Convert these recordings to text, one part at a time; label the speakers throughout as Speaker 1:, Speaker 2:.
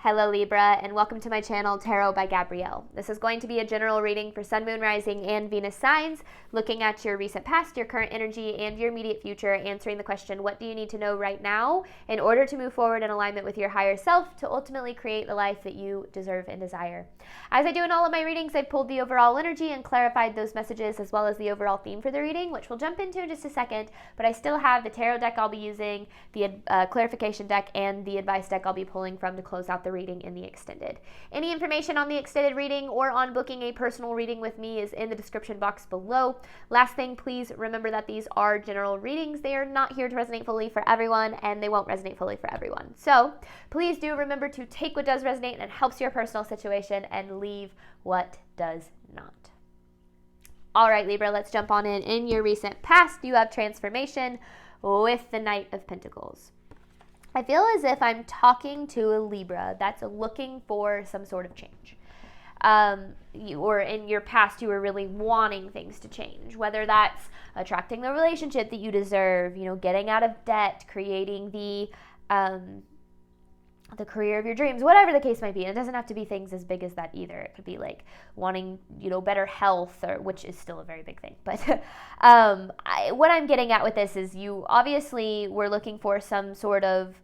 Speaker 1: Hello Libra, and welcome to my channel Tarot by Gabrielle. This is going to be a general reading for Sun, Moon, Rising, and Venus signs, looking at your recent past, your current energy, and your immediate future, answering the question, what do you need to know right now in order to move forward in alignment with your higher self to ultimately create the life that you deserve and desire. As I do in all of my readings, I've pulled the overall energy and clarified those messages as well as the overall theme for the reading, which we'll jump into in just a second, but I still have the tarot deck I'll be using, the clarification deck, and the advice deck I'll be pulling from to close out the reading in the extended. Any information on the extended reading or on booking a personal reading with me is in the description box below. Last thing, please remember that these are general readings. They are not here to resonate fully for everyone, and they won't resonate fully for everyone. So please do remember to take what does resonate and helps your personal situation and leave what does not. All right, Libra, let's jump on in. In your recent past, you have transformation with the Knight of Pentacles. I feel as if I'm talking to a Libra that's looking for some sort of change. Or in your past, you were really wanting things to change, whether that's attracting the relationship that you deserve, getting out of debt, creating the career of your dreams, whatever the case might be. And it doesn't have to be things as big as that either. It could be like wanting, better health, which is still a very big thing. But what I'm getting at with this is you obviously were looking for some sort of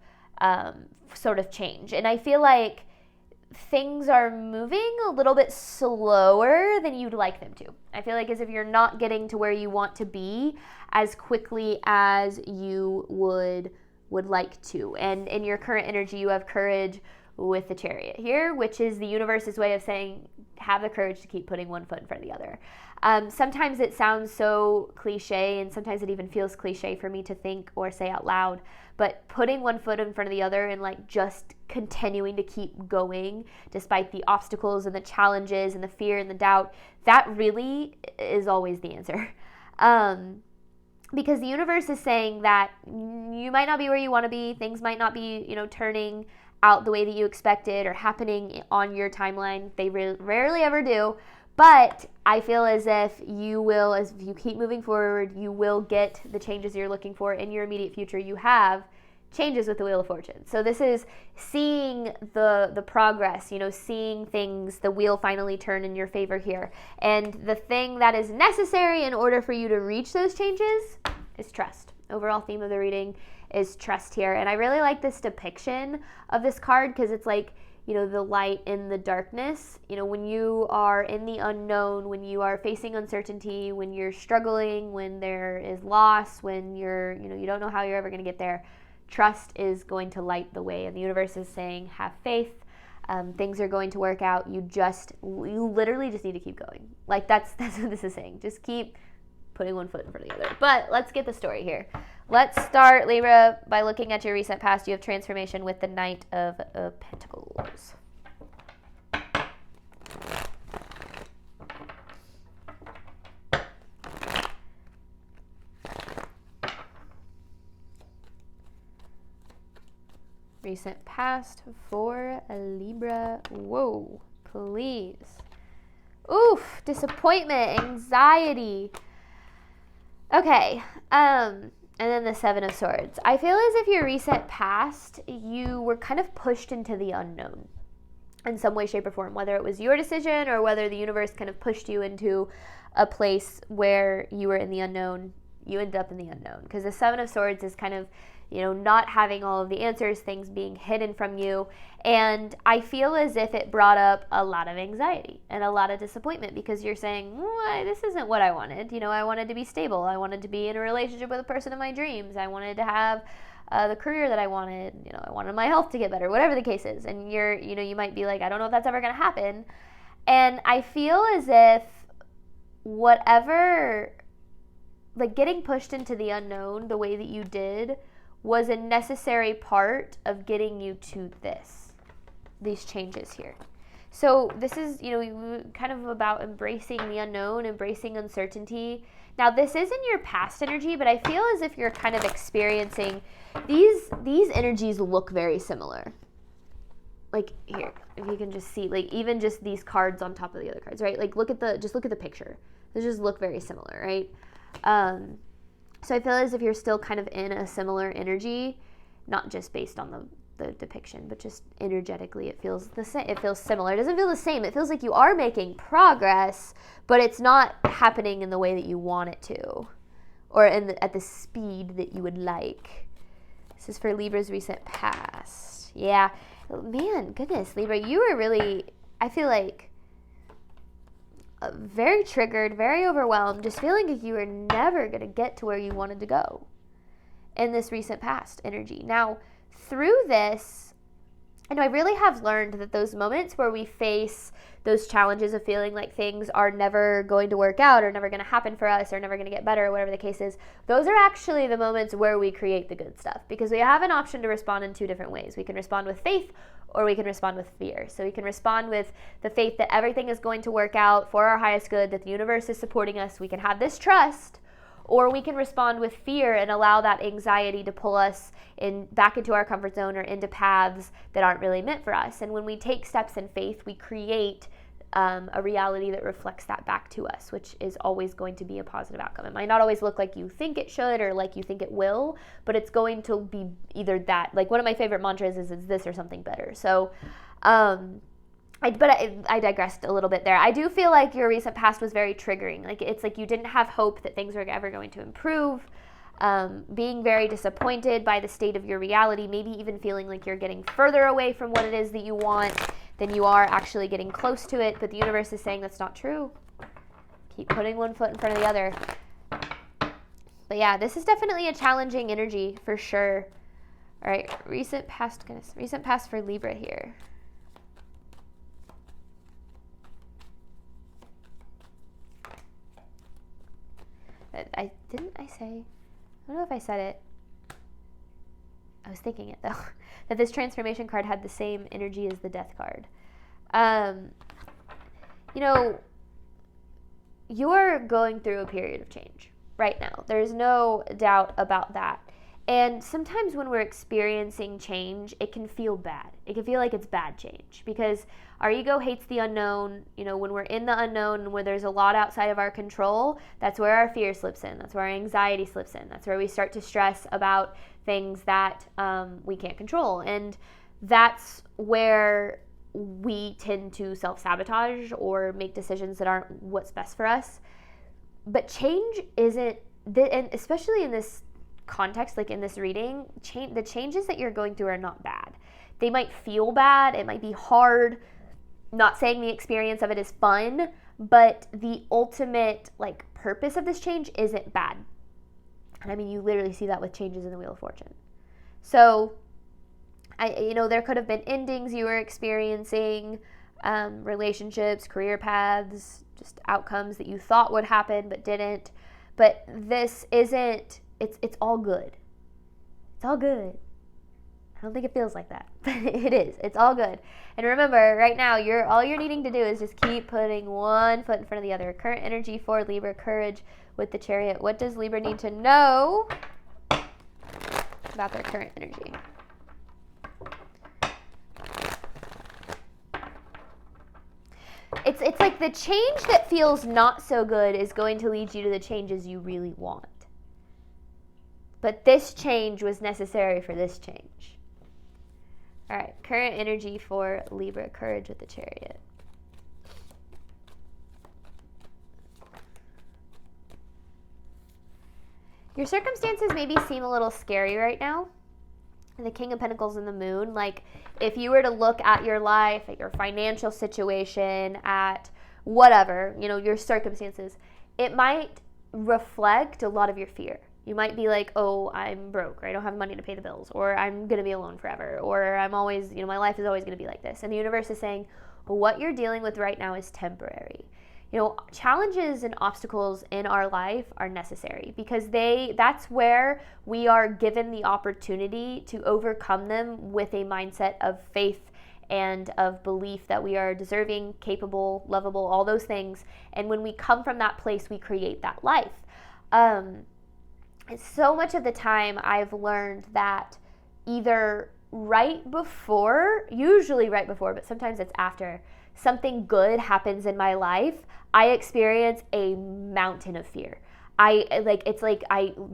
Speaker 1: change. And I feel like things are moving a little bit slower than you'd like them to. I feel like as if you're not getting to where you want to be as quickly as you would like to. And in your current energy, you have courage with the Chariot here, which is the universe's way of saying, have the courage to keep putting one foot in front of the other. Sometimes it sounds so cliche, and sometimes it even feels cliche for me to think or say out loud, but putting one foot in front of the other and just continuing to keep going despite the obstacles and the challenges and the fear and the doubt, that really is always the answer. Because the universe is saying that you might not be where you want to be, things might not be, turning out the way that you expected or happening on your timeline. They rarely ever do, but I feel as if as you keep moving forward, you will get the changes you're looking for in your immediate future. You have changes with the Wheel of Fortune. So this is seeing the progress, seeing things, the wheel finally turn in your favor here. And the thing that is necessary in order for you to reach those changes is trust. Overall theme of the reading is trust here. And I really like this depiction of this card because it's like, the light in the darkness. When you are in the unknown, when you are facing uncertainty, when you're struggling, when there is loss, when you don't know how you're ever going to get there, trust is going to light the way. And the universe is saying, have faith. Things are going to work out. You literally just need to keep going. That's what this is saying. Just keep putting one foot in front of the other. But let's get the story here. Let's start, Libra, by looking at your recent past. You have transformation with the Knight of Pentacles. Recent past for a Libra. Whoa, please. Oof, disappointment, anxiety. Okay, and then the Seven of Swords. I feel as if your recent past, you were kind of pushed into the unknown in some way, shape, or form, whether it was your decision or whether the universe kind of pushed you into a place where you were in the unknown. You ended up in the unknown because the Seven of Swords is kind of, not having all of the answers, things being hidden from you. And I feel as if it brought up a lot of anxiety and a lot of disappointment because you're saying, this isn't what I wanted. I wanted to be stable. I wanted to be in a relationship with a person of my dreams. I wanted to have the career that I wanted. I wanted my health to get better, whatever the case is. And you might be like, I don't know if that's ever going to happen. And I feel as if getting pushed into the unknown the way that you did was a necessary part of getting you to these changes here. So this is, kind of about embracing the unknown, embracing uncertainty. Now, this isn't your past energy, but I feel as if you're kind of experiencing these energies look very similar. Here, if you can just see, even just these cards on top of the other cards, right? Look at the picture. They just look very similar, right? So I feel as if you're still kind of in a similar energy, not just based on the depiction, but just energetically it feels the same. It feels similar. It doesn't feel the same. It feels like you are making progress, but it's not happening in the way that you want it to, or at the speed that you would like. This is for Libra's recent past. Yeah, man, goodness, Libra, you were really, I feel like, very triggered, very overwhelmed, just feeling like you were never going to get to where you wanted to go in this recent past energy. Now, through this, I know I really have learned that those moments where we face those challenges of feeling like things are never going to work out or never going to happen for us or never going to get better or whatever the case is, those are actually the moments where we create the good stuff, because we have an option to respond in two different ways. We can respond with faith or we can respond with fear. So we can respond with the faith that everything is going to work out for our highest good, that the universe is supporting us. We can have this trust. Or we can respond with fear and allow that anxiety to pull us back into our comfort zone or into paths that aren't really meant for us. And when we take steps in faith, we create a reality that reflects that back to us, which is always going to be a positive outcome. It might not always look like you think it should or like you think it will, but it's going to be either that. Like, one of my favorite mantras is it's this or something better. So, I digressed a little bit there. I do feel like your recent past was very triggering. Like, it's like you didn't have hope that things were ever going to improve. Being very disappointed by the state of your reality, maybe even feeling like you're getting further away from what it is that you want than you are actually getting close to it. But the universe is saying that's not true. Keep putting one foot in front of the other. But yeah, this is definitely a challenging energy for sure. All right, recent past for Libra here. I don't know if I said it. I was thinking it though, that this transformation card had the same energy as the death card. You're going through a period of change right now. There's no doubt about that. And sometimes when we're experiencing change, it can feel bad. It can feel like it's bad change because our ego hates the unknown. When we're in the unknown and where there's a lot outside of our control, that's where our fear slips in. That's where our anxiety slips in. That's where we start to stress about things that we can't control. And that's where we tend to self-sabotage or make decisions that aren't what's best for us. But change isn't, and especially in this context, like in this reading, the changes that you're going through are not bad. They might feel bad, it might be hard. Not saying the experience of it is fun, but the ultimate purpose of this change isn't bad. And I mean, you literally see that with changes in the Wheel of Fortune. So there could have been endings you were experiencing, relationships, career paths, just outcomes that you thought would happen but didn't. But this isn't. It's all good. It's all good. I don't think it feels like that, but it is. It's all good. And remember, right now, all you're needing to do is just keep putting one foot in front of the other. Current energy for Libra, courage with the Chariot. What does Libra need to know about their current energy? It's like the change that feels not so good is going to lead you to the changes you really want. But this change was necessary for this change. All right, current energy for Libra, courage with the Chariot. Your circumstances maybe seem a little scary right now. The King of Pentacles and the Moon. Like, if you were to look at your life, at your financial situation, at whatever, your circumstances, it might reflect a lot of your fear. You might be like, oh, I'm broke, or I don't have money to pay the bills, or I'm going to be alone forever, or I'm always, my life is always going to be like this. And the universe is saying, well, what you're dealing with right now is temporary. Challenges and obstacles in our life are necessary because that's where we are given the opportunity to overcome them with a mindset of faith and of belief that we are deserving, capable, lovable, all those things. And when we come from that place, we create that life. So much of the time I've learned that either usually right before, but sometimes it's after, something good happens in my life, I experience a mountain of fear.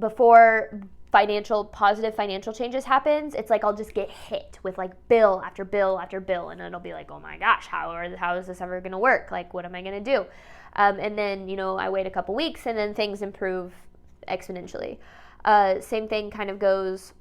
Speaker 1: Before positive financial changes happens, it's like I'll just get hit with like bill after bill after bill, and it'll be like, oh my gosh, how is this ever going to work? Like, what am I going to do? And then, I wait a couple weeks, and then things improve exponentially. Same thing kind of goes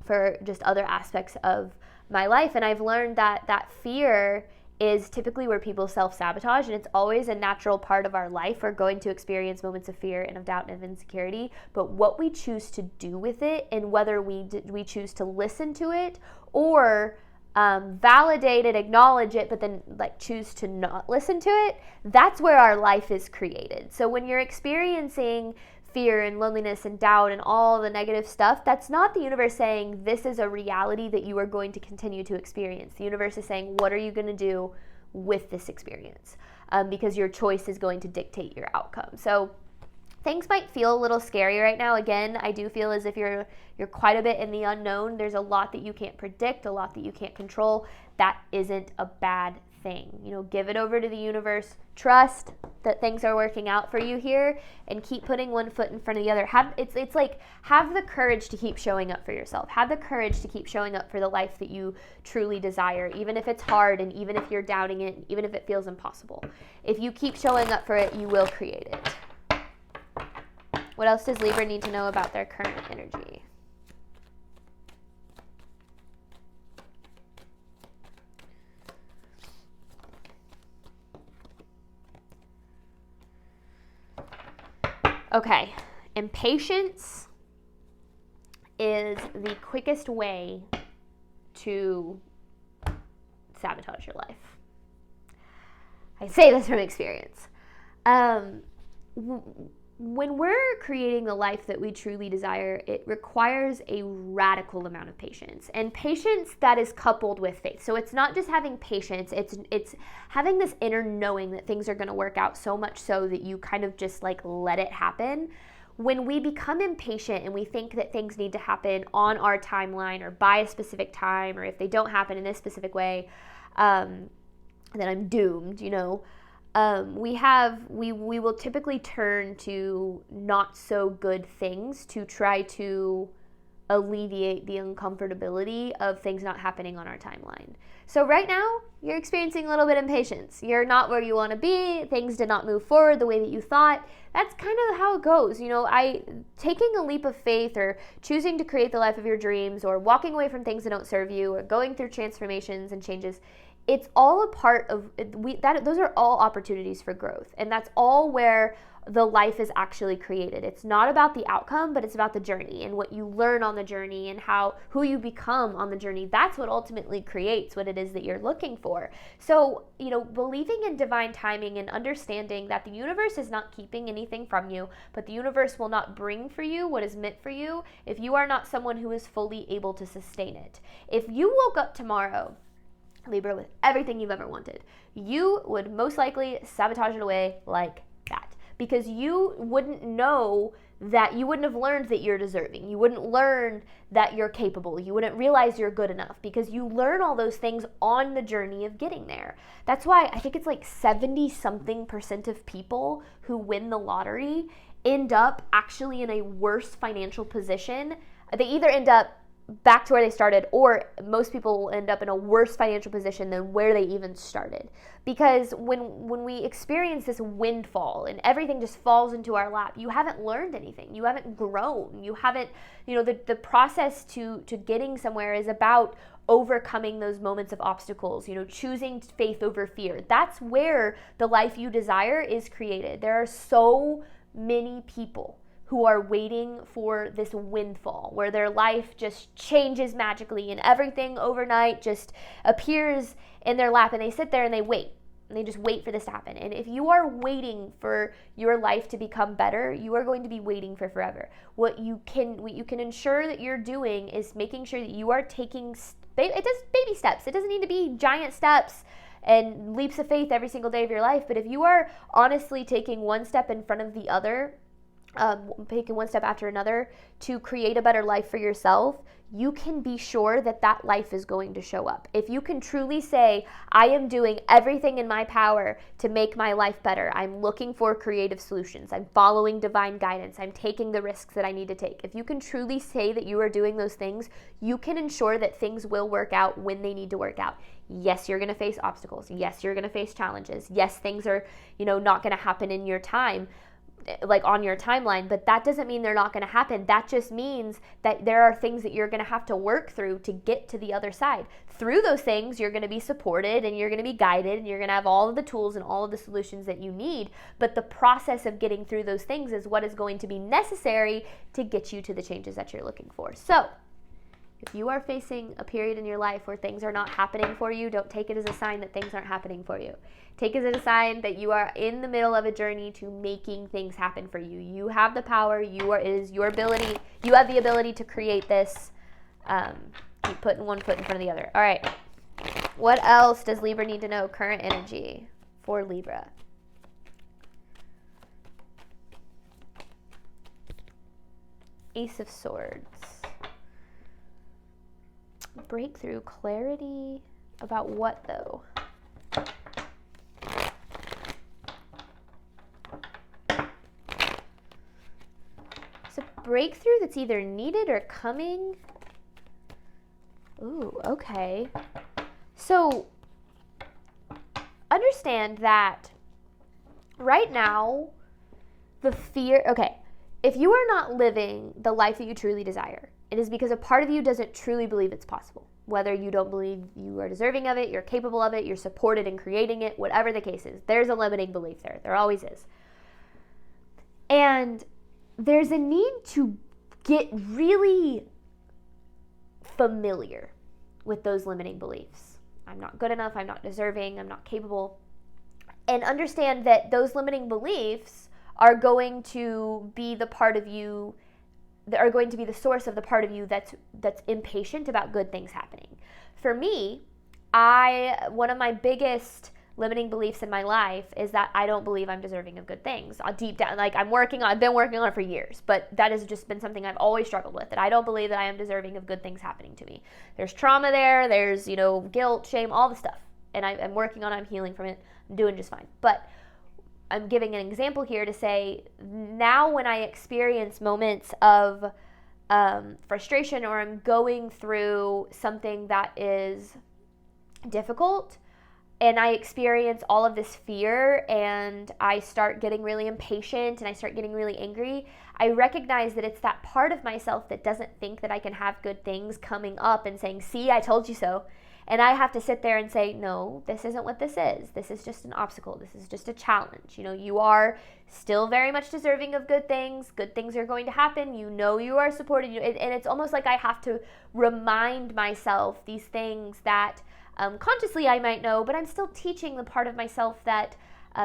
Speaker 1: for just other aspects of my life. And I've learned that fear is typically where people self-sabotage, and it's always a natural part of our life. We're going to experience moments of fear and of doubt and of insecurity, but what we choose to do with it, and whether we choose to listen to it or validate it, acknowledge it, but then like choose to not listen to it, that's where our life is created. So when you're experiencing fear and loneliness and doubt and all the negative stuff, that's not the universe saying this is a reality that you are going to continue to experience. The universe is saying, what are you going to do with this experience? Because your choice is going to dictate your outcome. So things might feel a little scary right now. Again, I do feel as if you're quite a bit in the unknown. There's a lot that you can't predict, a lot that you can't control. That isn't a bad thing. Give it over to the universe. Trust that things are working out for you here, and keep putting one foot in front of the other. It's like have the courage to keep showing up for yourself. Have the courage to keep showing up for the life that you truly desire, even if it's hard, and even if you're doubting it, even if it feels impossible. If you keep showing up for it, you will create it. What else does Libra need to know about their current energy? Okay, impatience is the quickest way to sabotage your life. I say this from experience. When we're creating the life that we truly desire, it requires a radical amount of patience, and patience that is coupled with faith. So it's not just having patience, it's having this inner knowing that things are going to work out, so much so that you kind of just like let it happen. When we become impatient and we think that things need to happen on our timeline or by a specific time, or if they don't happen in this specific way, then I'm doomed, we will typically turn to not so good things to try to alleviate the uncomfortability of things not happening on our timeline. So right now, you're experiencing a little bit of impatience. You're not where you want to be. Things did not move forward the way that you thought. That's kind of how it goes. Taking a leap of faith, or choosing to create the life of your dreams, or walking away from things that don't serve you, or going through transformations and changes, it's all a part of those are all opportunities for growth, and that's all where the life is actually created. It's not about the outcome, but it's about the journey and what you learn on the journey, and who you become on the journey. That's what ultimately creates what it is that you're looking for. So, believing in divine timing and understanding that the universe is not keeping anything from you, but the universe will not bring for you what is meant for you if you are not someone who is fully able to sustain it. If you woke up tomorrow, Libra, with everything you've ever wanted, you would most likely sabotage it away like that, because you wouldn't know that, you wouldn't have learned that you're deserving. You wouldn't learn that you're capable. You wouldn't realize you're good enough, because you learn all those things on the journey of getting there. That's why I think it's like 70-something% of people who win the lottery end up actually in a worse financial position. They either end up back to where they started, or most people will end up in a worse financial position than where they even started. Because when we experience this windfall and everything just falls into our lap, you haven't learned anything. You haven't grown. You haven't, the process to getting somewhere is about overcoming those moments of obstacles, choosing faith over fear. That's where the life you desire is created. There are so many people who are waiting for this windfall where their life just changes magically and everything overnight just appears in their lap, and they sit there and they wait. And they just wait for this to happen. And if you are waiting for your life to become better, you are going to be waiting for forever. What you can ensure that you're doing is making sure that you are taking baby steps. It doesn't need to be giant steps and leaps of faith every single day of your life. But if you are honestly taking one step in front of the other, taking one step after another to create a better life for yourself, you can be sure that that life is going to show up. If you can truly say, I am doing everything in my power to make my life better. I'm looking for creative solutions. I'm following divine guidance. I'm taking the risks that I need to take. If you can truly say that you are doing those things, you can ensure that things will work out when they need to work out. Yes, you're going to face obstacles. Yes, you're going to face challenges. Yes, things are, not going to happen in your time, like on your timeline, but that doesn't mean they're not going to happen. That just means that there are things that you're going to have to work through to get to the other side. Through those things, you're going to be supported and you're going to be guided and you're going to have all of the tools and all of the solutions that you need. But the process of getting through those things is what is going to be necessary to get you to the changes that you're looking for. So if you are facing a period in your life where things are not happening for you, don't take it as a sign that things aren't happening for you. Take it as a sign that you are in the middle of a journey to making things happen for you. You have the power. It is your ability. You have the ability to create this. Keep putting one foot in front of the other. All right. What else does Libra need to know? Current energy for Libra. Ace of Swords. Breakthrough, clarity about what though? It's a breakthrough that's either needed or coming. Ooh, okay. So understand that right now, the fear, okay, if you are not living the life that you truly desire, it is because a part of you doesn't truly believe it's possible. Whether you don't believe you are deserving of it, you're capable of it, you're supported in creating it, whatever the case is, there's a limiting belief there. There always is. And there's a need to get really familiar with those limiting beliefs. I'm not good enough, I'm not deserving, I'm not capable. And understand that those limiting beliefs are going to be the part of you that are going to be the source of the part of you that's impatient about good things happening. For me, one of my biggest limiting beliefs in my life is that I don't believe I'm deserving of good things. Deep down, like I've been working on it for years, but that has just been something I've always struggled with, that I don't believe that I am deserving of good things happening to me. There's trauma there, there's, guilt, shame, all the stuff. And I'm working on it, I'm healing from it, I'm doing just fine. But I'm giving an example here to say, now when I experience moments of frustration or I'm going through something that is difficult and I experience all of this fear and I start getting really impatient and I start getting really angry, I recognize that it's that part of myself that doesn't think that I can have good things coming up and saying, see, I told you so. And I have to sit there and say, no, this isn't what this is. This is just an obstacle. This is just a challenge. You are still very much deserving of good things. Good things are going to happen. You are supported. And it's almost like I have to remind myself these things that consciously I might know, but I'm still teaching the part of myself that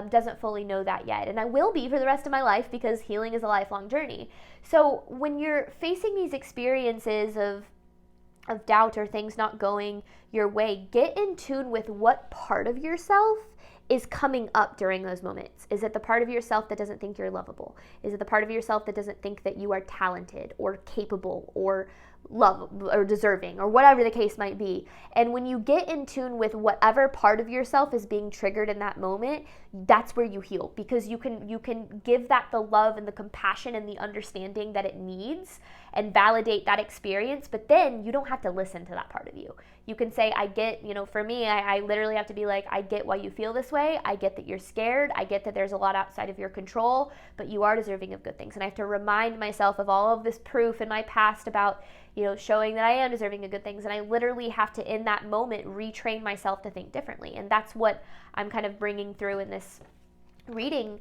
Speaker 1: doesn't fully know that yet. And I will be for the rest of my life because healing is a lifelong journey. So when you're facing these experiences of doubt or things not going your way, get in tune with what part of yourself is coming up during those moments. Is it the part of yourself that doesn't think you're lovable? Is it the part of yourself that doesn't think that you are talented or capable or lovable or deserving or whatever the case might be? And when you get in tune with whatever part of yourself is being triggered in that moment, that's where you heal, because you can give that the love and the compassion and the understanding that it needs and validate that experience. But then you don't have to listen to that part of you. You can say, I get, for me, I literally have to be like, I get why you feel this way. I get that you're scared. I get that there's a lot outside of your control, but you are deserving of good things. And I have to remind myself of all of this proof in my past about, showing that I am deserving of good things. And I literally have to, in that moment, retrain myself to think differently. And that's what I'm kind of bringing through in this reading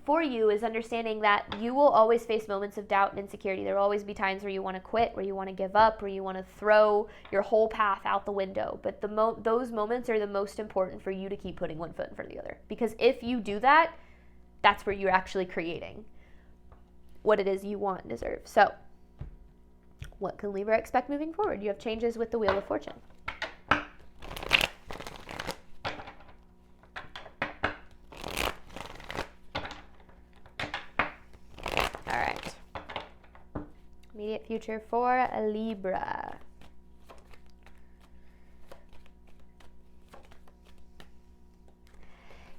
Speaker 1: for you, is understanding that you will always face moments of doubt and insecurity. There will always be times where you want to quit, where you want to give up, where you want to throw your whole path out the window. But those moments are the most important for you to keep putting one foot in front of the other. Because if you do that, that's where you're actually creating what it is you want and deserve. So what can Libra expect moving forward? You have changes with the Wheel of Fortune. All right. Immediate future for Libra.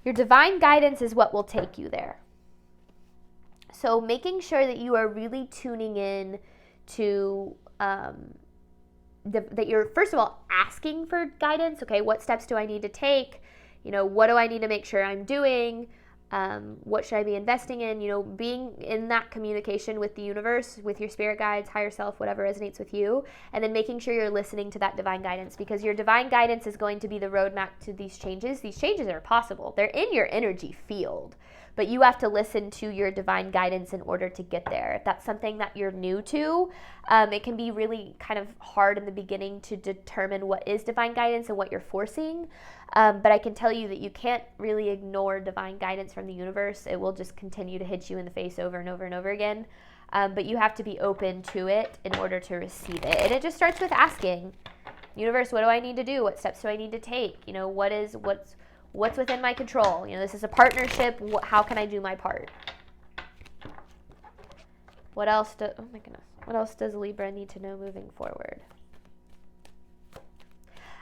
Speaker 1: Your divine guidance is what will take you there. So making sure that you are really tuning in to that you're, first of all, asking for guidance. Okay, what steps do I need to take? What do I need to make sure I'm doing? What should I be investing in? Being in that communication with the universe, with your spirit guides, higher self, whatever resonates with you, and then making sure you're listening to that divine guidance, because your divine guidance is going to be the roadmap to these changes. These changes are possible. They're in your energy field, but you have to listen to your divine guidance in order to get there. If that's something that you're new to, it can be really kind of hard in the beginning to determine what is divine guidance and what you're forcing. But I can tell you that you can't really ignore divine guidance from the universe. It will just continue to hit you in the face over and over and over again. But you have to be open to it in order to receive it. And it just starts with asking, universe, what do I need to do? What steps do I need to take? What's within my control? This is a partnership. How can I do my part? What else does Libra need to know moving forward?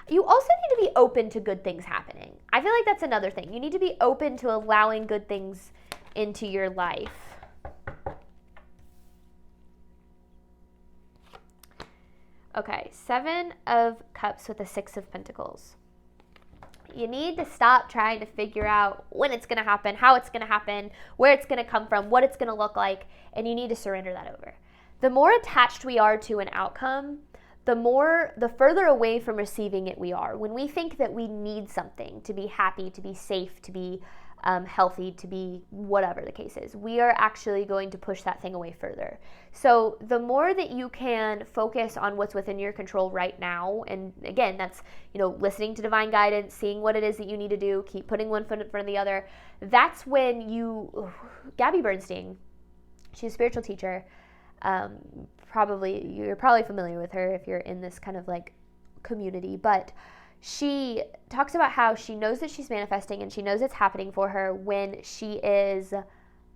Speaker 1: You also need to be open to good things happening. I feel like that's another thing. You need to be open to allowing good things into your life. Okay, 7 of Cups with a 6 of Pentacles. You need to stop trying to figure out when it's going to happen, how it's going to happen, where it's going to come from, what it's going to look like, and you need to surrender that over. The more attached we are to an outcome, the further away from receiving it we are. When we think that we need something to be happy, to be safe, to be healthy, to be whatever the case is, we are actually going to push that thing away further. So the more that you can focus on what's within your control right now, and again, that's, listening to divine guidance, seeing what it is that you need to do, keep putting one foot in front of the other. That's when Gabby Bernstein, she's a spiritual teacher. You're probably familiar with her if you're in this kind of like community, but she talks about how she knows that she's manifesting and she knows it's happening for her when she is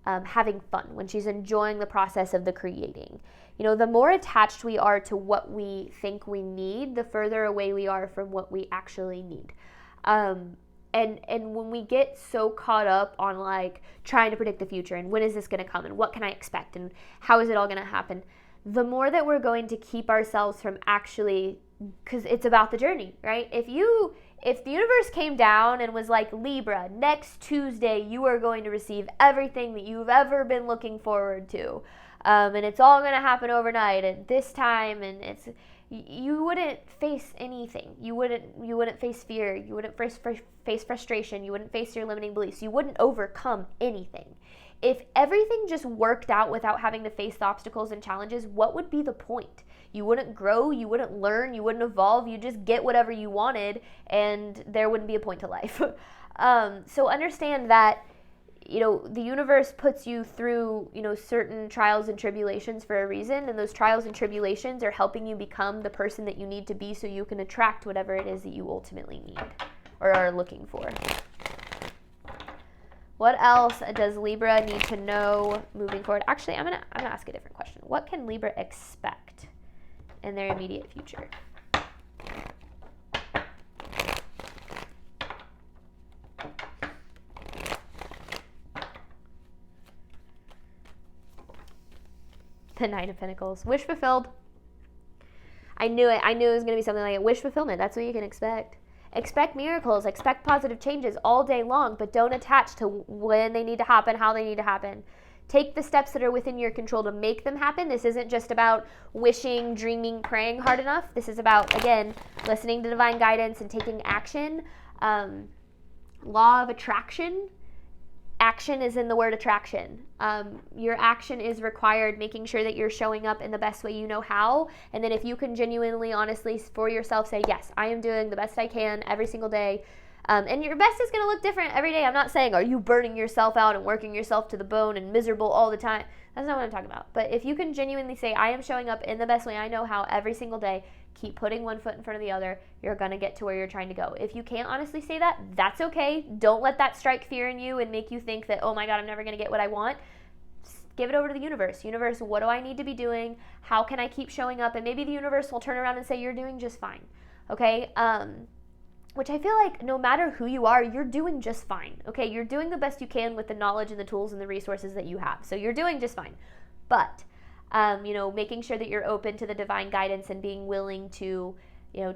Speaker 1: having fun, when she's enjoying the process of the creating. The more attached we are to what we think we need, the further away we are from what we actually need. And when we get so caught up on like trying to predict the future and when is this going to come and what can I expect and how is it all going to happen, the more that we're going to keep ourselves from actually, because it's about the journey, right? If the universe came down and was like, Libra, next Tuesday you are going to receive everything that you've ever been looking forward to, and it's all going to happen overnight at this time, and you wouldn't face anything. You wouldn't face fear. You wouldn't face frustration. You wouldn't face your limiting beliefs. You wouldn't overcome anything. If everything just worked out without having to face the obstacles and challenges, what would be the point? You wouldn't grow, you wouldn't learn, you wouldn't evolve, you just get whatever you wanted, and there wouldn't be a point to life. So understand that, the universe puts you through, certain trials and tribulations for a reason, and those trials and tribulations are helping you become the person that you need to be so you can attract whatever it is that you ultimately need or are looking for. What else does Libra need to know moving forward? Actually, I'm gonna ask a different question. What can Libra expect in their immediate future? The 9 of Pentacles. Wish fulfilled. I knew it. I knew it was going to be something like it. Wish fulfillment. That's what you can expect. Expect miracles, expect positive changes all day long, but don't attach to when they need to happen, how they need to happen. Take the steps that are within your control to make them happen. This isn't just about wishing, dreaming, praying hard enough. This is about, again, listening to divine guidance and taking action. Law of attraction. Action is in the word attraction. Your action is required, making sure that you're showing up in the best way you know how. And then if you can genuinely, honestly, for yourself say, yes, I am doing the best I can every single day. And your best is going to look different every day. I'm not saying, are you burning yourself out and working yourself to the bone and miserable all the time? That's not what I'm talking about. But if you can genuinely say, I am showing up in the best way I know how every single day, keep putting one foot in front of the other, you're going to get to where you're trying to go. If you can't honestly say that, that's okay. Don't let that strike fear in you and make you think that, oh my God, I'm never going to get what I want. give it over to the universe. Universe, what do I need to be doing? How can I keep showing up? And maybe the universe will turn around and say, you're doing just fine. Okay? Which I feel like no matter who you are, you're doing just fine. Okay? You're doing the best you can with the knowledge and the tools and the resources that you have. So you're doing just fine. But, making sure that you're open to the divine guidance and being willing to,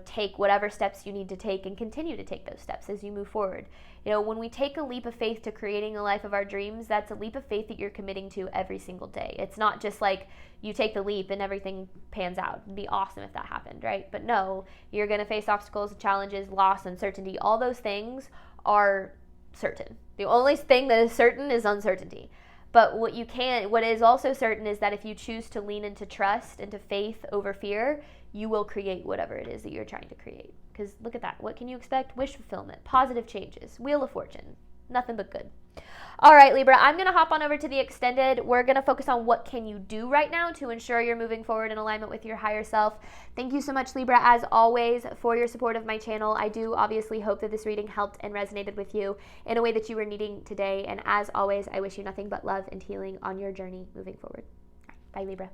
Speaker 1: take whatever steps you need to take and continue to take those steps as you move forward. When we take a leap of faith to creating a life of our dreams, that's a leap of faith that you're committing to every single day. It's not just like you take the leap and everything pans out. It'd be awesome if that happened, right? But no, you're going to face obstacles, challenges, loss, uncertainty. All those things are certain. The only thing that is certain is uncertainty. But what is also certain is that if you choose to lean into trust, into faith over fear, you will create whatever it is that you're trying to create. Because look at that. What can you expect? Wish fulfillment, positive changes, wheel of fortune, nothing but good. All right, Libra, I'm going to hop on over to the extended. We're going to focus on what can you do right now to ensure you're moving forward in alignment with your higher self. Thank you so much, Libra, as always, for your support of my channel. I do obviously hope that this reading helped and resonated with you in a way that you were needing today. And as always, I wish you nothing but love and healing on your journey moving forward. All right, bye, Libra.